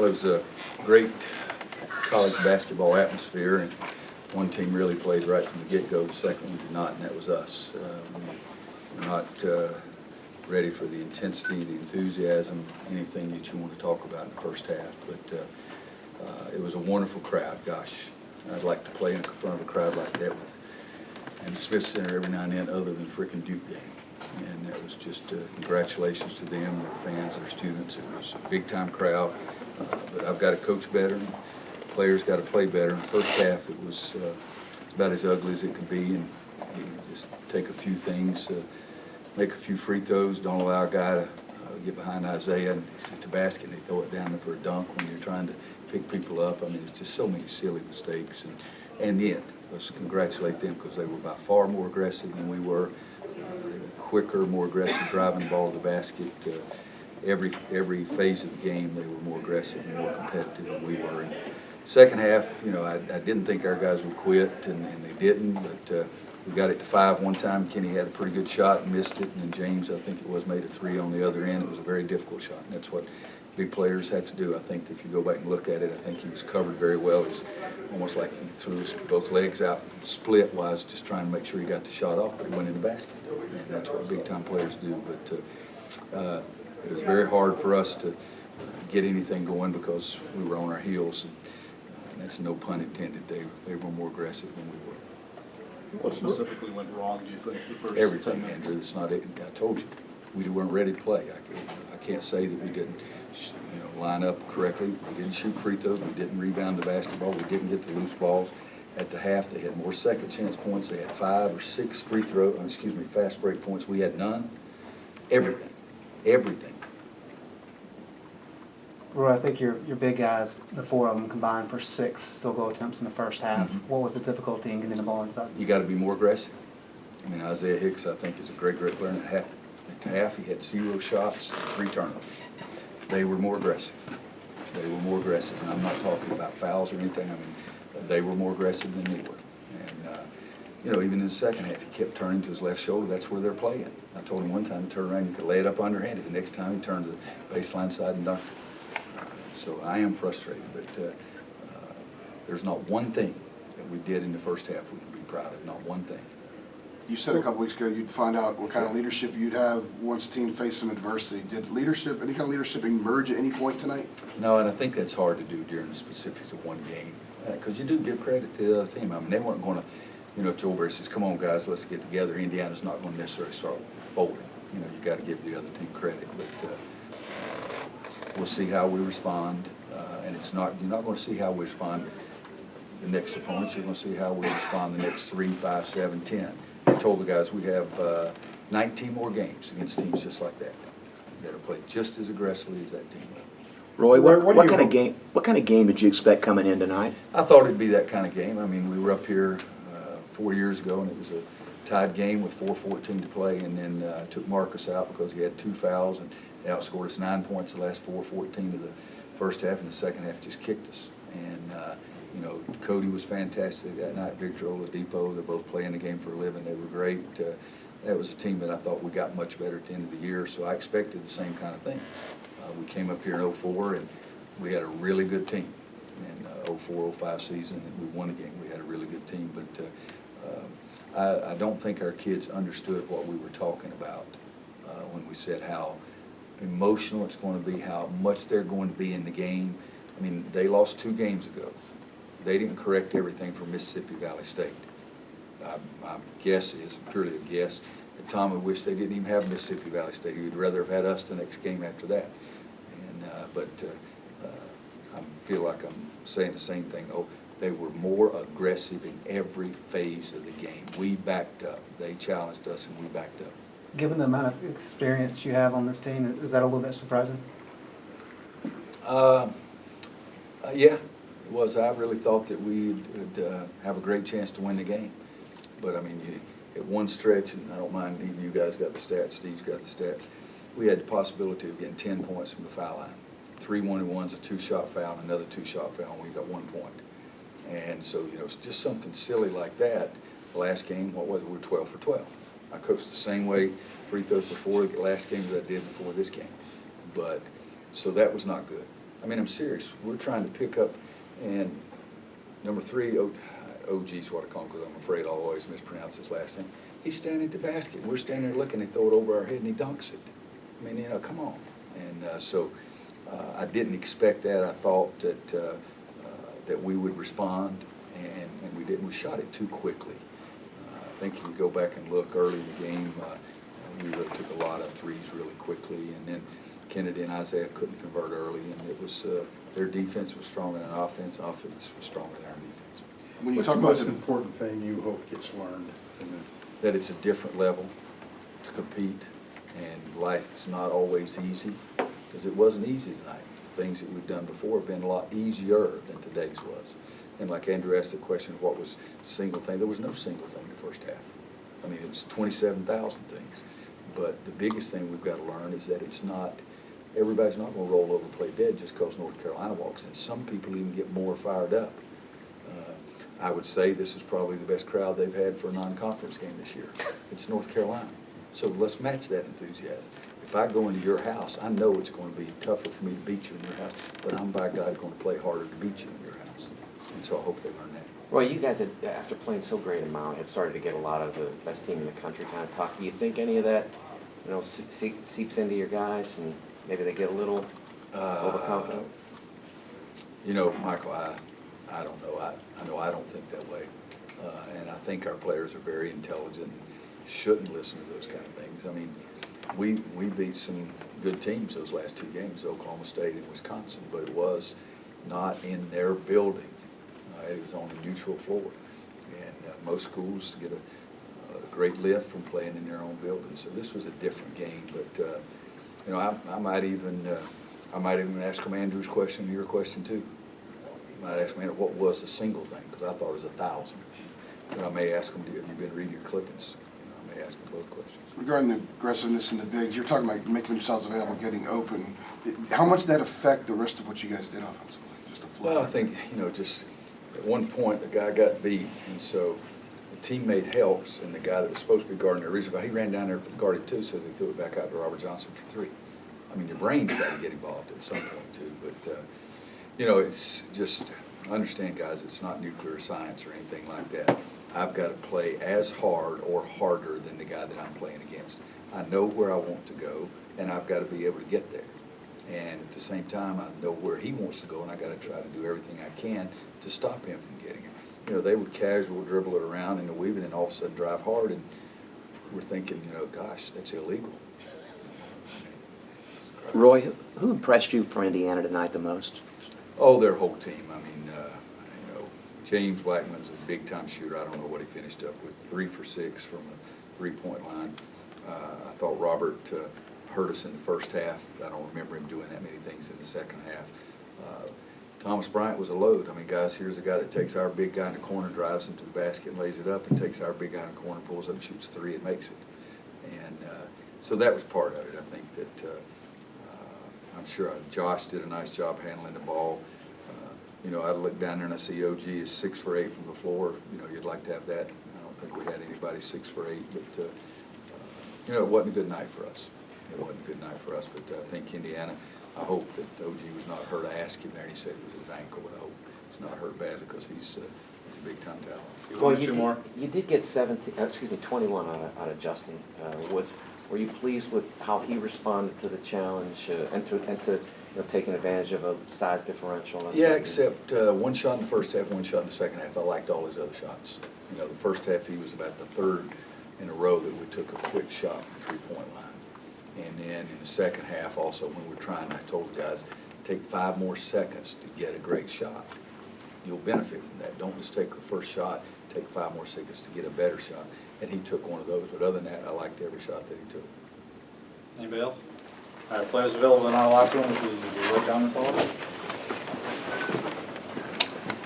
Well, it was a great college basketball atmosphere, and one team really played right from the get-go. The second one did not, and that was us. We were not ready for the intensity, the enthusiasm, anything that you want to talk about in the first half. But it was a wonderful crowd. Gosh, I'd like to play in front of a crowd like that with and Smith Center every now and then, other than the frickin' Duke game. And that was just congratulations to them, their fans, their students. It was a big-time crowd. But I've got to coach better, and players got to play better. In the first half, it was it's about as ugly as it could be, and you just take a few things, make a few free throws, don't allow a guy to get behind Isaiah and hit the basket and they throw it down there for a dunk when you're trying to pick people up. I mean, it's just so many silly mistakes. And yet, let's congratulate them because they were by far more aggressive than we were. They were quicker, more aggressive, driving the ball to the basket. Every phase of the game, they were more aggressive and more competitive than we were. And second half, you know, I didn't think our guys would quit, and they didn't. But we got it to 5 one time. Kenny had a pretty good shot and missed it, and then James, I think it was, made a 3 on the other end. It was a very difficult shot, and that's what big players have to do. I think if you go back and look at it, I think he was covered very well. It was almost like he threw his both legs out split-wise, just trying to make sure he got the shot off, but he went in the basket. And that's what big-time players do. But it was very hard for us to get anything going because we were on our heels, and that's no pun intended. They were more aggressive than we were. What specifically went wrong, do you think, the first Everything, 10 minutes? Andrew. It's not it. I told you, we weren't ready to play. I can't say that we didn't, line up correctly. We didn't shoot free throws. We didn't rebound the basketball. We didn't get the loose balls. At the half, they had more second chance points. They had 5 or 6 fast break points. We had none. Everything. Roy, I think your big guys, the 4 of them combined for 6 field goal attempts in the first half. Mm-hmm. What was the difficulty in getting the ball inside? You got to be more aggressive. I mean, Isaiah Hicks, I think, is a great player. At half, he had 0 shots, 3 turnovers. They were more aggressive. And I'm not talking about fouls or anything. I mean, they were more aggressive than we were. And, even in the second half, he kept turning to his left shoulder. That's where they're playing. I told him one time to turn around, you could lay it up underhanded. The next time, he turned to the baseline side and dunked it. So I am frustrated, but there's not one thing that we did in the first half we can be proud of, not one thing. You said a couple weeks ago you'd find out what kind of leadership you'd have once a team faced some adversity. Did any kind of leadership emerge at any point tonight? No, and I think that's hard to do during the specifics of one game because you do give credit to the other team. I mean, they weren't going to, if Joe Barry says, come on, guys, let's get together, Indiana's not going to necessarily start folding. You got to give the other team credit. But we'll see how we respond. And you're not going to see how we respond the next opponents. You're going to see how we respond the next 3, 5, 7, 10. I told the guys we have 19 more games against teams just like that. We got to play just as aggressively as that team. Roy, what kind of game did you expect coming in tonight? I thought it'd be that kind of game. I mean, we were up here 4 years ago, and it was a tied game with 4:14 to play, and then took Marcus out because he had 2 fouls, and they outscored us 9 points the last 4:14 of the first half, and the second half just kicked us. And Cody was fantastic that night. Victor Oladipo, they're both playing the game for a living. They were great. That was a team that I thought we got much better at the end of the year, so I expected the same kind of thing. We came up here in 04, and we had a really good team. In 04-05 season, and we won a game. We had a really good team, but I don't think our kids understood what we were talking about when we said how emotional it's going to be, how much they're going to be in the game. I mean, they lost 2 games ago. They didn't correct everything from Mississippi Valley State. My guess is, purely a guess, that Tom would wish they didn't even have Mississippi Valley State. He would rather have had us the next game after that. But I feel like I'm saying the same thing. Oh, they were more aggressive in every phase of the game. We backed up. They challenged us, and we backed up. Given the amount of experience you have on this team, is that a little bit surprising? Yeah, it was. I really thought that we would have a great chance to win the game. But, I mean, at one stretch, and I don't mind, even you guys got the stats, Steve's got the stats, we had the possibility of getting 10 points from the foul line. 3 1-and-1s, a 2-shot foul, and another 2-shot foul, and we got 1 point. And so, it's just something silly like that. The last game, what was it? We were 12 for 12. I coached the same way free throws before the last game as I did before this game. But, so that was not good. I mean, I'm serious. We're trying to pick up, and number 3, OG's what I call him because I'm afraid I'll always mispronounce his last name. He's standing at the basket. We're standing there looking, they throw it over our head and he dunks it. I mean, come on. And so I didn't expect that. I thought that we would respond, and we didn't. We shot it too quickly. I think if you go back and look early in the game, we really took a lot of threes really quickly, and then Kennedy and Isaiah couldn't convert early, and it was their defense was stronger than our offense. Offense was stronger than our defense. When you What's talk the about most important thing you hope gets learned from this? That it's a different level to compete, and life is not always easy, because it wasn't easy tonight. Things that we've done before have been a lot easier than today's was. And like Andrew asked the question of what was single thing, there was no single thing in the first half. I mean, it's 27,000 things. But the biggest thing we've got to learn is that it's not, everybody's not going to roll over and play dead just because North Carolina walks in. Some people even get more fired up. I would say this is probably the best crowd they've had for a non-conference game this year. It's North Carolina. So let's match that enthusiasm. If I go into your house, I know it's going to be tougher for me to beat you in your house, but I'm by God going to play harder to beat you in your house. And so I hope they learn that. Roy, you guys had, after playing so great in Mount, had started to get a lot of the best team in the country kind of talk. Do you think any of that, seeps into your guys and maybe they get a little overconfident? Michael, I don't know. I know I don't think that way. And I think our players are very intelligent and shouldn't listen to those kind of things. I mean, we beat some good teams those last 2 games, Oklahoma State and Wisconsin, but it was not in their building. It was on a neutral floor. And most schools get a great lift from playing in their own building. So this was a different game. But, I might even ask him Andrew's question, your question too. I might ask him, what was the single thing? Because I thought it was 1,000. But I may ask him, have you been reading your clippings? I may ask him both questions. regarding the aggressiveness in the bigs, you're talking about making themselves available, getting open. How much did that affect the rest of what you guys did offensively? Just the flow? Well, I think, just at one point, the guy got beat, and so the teammate helps, and the guy that was supposed to be guarding the original guy, he ran down there and guarded too, so they threw it back out to Robert Johnson for 3. I mean, your brain's got to get involved at some point too, but, it's just, I understand, guys, it's not nuclear science or anything like that. I've got to play as hard or harder than the guy that I'm playing against. I know where I want to go, and I've got to be able to get there. And at the same time, I know where he wants to go, and I've got to try to do everything I can to stop him from getting it. They would casual dribble it around in the weaving and all of a sudden drive hard, and we're thinking, gosh, that's illegal. Roy, who impressed you for Indiana tonight the most? Oh, their whole team. I mean, James Blackman's a big-time shooter. I don't know what he finished up with, 3 for 6 from the 3-point line. I thought Robert hurt us in the first half. I don't remember him doing that many things in the second half. Thomas Bryant was a load. I mean, guys, here's a guy that takes our big guy in the corner, drives him to the basket, and lays it up, and takes our big guy in the corner, pulls up, and shoots 3, and makes it. And so that was part of it. I think that I'm sure Josh did a nice job handling the ball. I look down there and I see OG is 6 for 8 from the floor. You'd like to have that. I don't think we had anybody 6 for 8, but it wasn't a good night for us. It wasn't a good night for us, but I think Indiana, I hope that OG was not hurt. I asked him there and he said it was his ankle, but I hope he's not hurt badly because he's a big-time talent. Well, Two more. you did get 21 out of Justin. Were you pleased with how he responded to the challenge and to taking advantage of a size differential? And Yeah, except 1 shot in the first half, 1 shot in the second half. I liked all his other shots. The first half he was about the 3rd in a row that we took a quick shot from the 3-point line. And then in the second half also when we're trying, I told the guys, take 5 more seconds to get a great shot. You'll benefit from that. Don't just take the first shot, take 5 more seconds to get a better shot. And he took one of those, but other than that, I liked every shot that he took. Anybody else? All right, players available in our locker room, which is right down this hall.